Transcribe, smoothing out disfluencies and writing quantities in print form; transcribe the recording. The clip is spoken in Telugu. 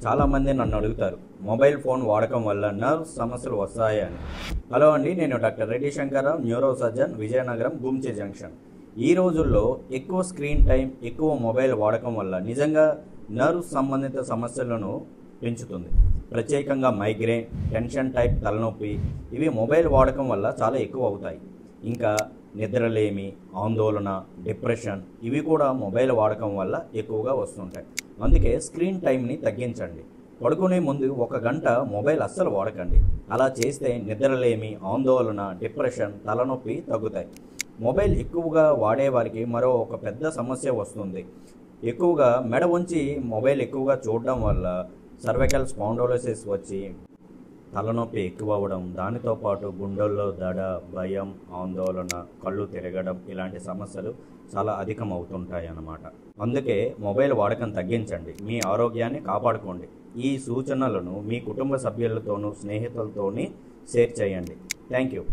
చాలామంది నన్ను అడుగుతారు మొబైల్ ఫోన్ వాడకం వల్ల నర్వ్ సమస్యలు వస్తాయని. హలో అండి, నేను doctor Reddy Shankarrao, neuro surgeon, Vizianagaram, Gunchi junction. ఈ రోజుల్లో ఎక్కువ స్క్రీన్ టైం, ఎక్కువ మొబైల్ వాడకం వల్ల నిజంగా నర్వ్ సంబంధిత సమస్యలను పెంచుతుంది. ప్రత్యేకంగా మైగ్రేన్, టెన్షన్ టైప్ తలనొప్పి ఇవి మొబైల్ వాడకం వల్ల చాలా ఎక్కువ అవుతాయి. ఇంకా నిద్రలేమి, ఆందోళన, డిప్రెషన్ ఇవి కూడా మొబైల్ వాడకం వల్ల ఎక్కువగా వస్తుంటాయి. అందుకే స్క్రీన్ టైంని తగ్గించండి. పడుకునే ముందు 1 గంట మొబైల్ అస్సలు వాడకండి. అలా చేస్తే నిద్రలేమి, ఆందోళన, డిప్రెషన్, తలనొప్పి తగ్గుతాయి. మొబైల్ ఎక్కువగా వాడేవారికి మరో ఒక పెద్ద సమస్య వస్తుంది. ఎక్కువగా మెడ ఉంచి మొబైల్ ఎక్కువగా చూడడం వల్ల సర్వైకల్ స్పాండిలోసిస్ వచ్చి తలనొప్పి ఎక్కువ అవ్వడం, దానితో పాటు గుండెల్లో దడ, భయం, ఆందోళన, కళ్ళు తిరగడం ఇలాంటి సమస్యలు చాలా అధికం అవుతుంటాయి అన్నమాట. అందుకే మొబైల్ వాడకం తగ్గించండి, మీ ఆరోగ్యాన్ని కాపాడుకోండి. ఈ సూచనలను మీ కుటుంబ సభ్యులతోనూ, స్నేహితులతోని షేర్ చేయండి. Thank you.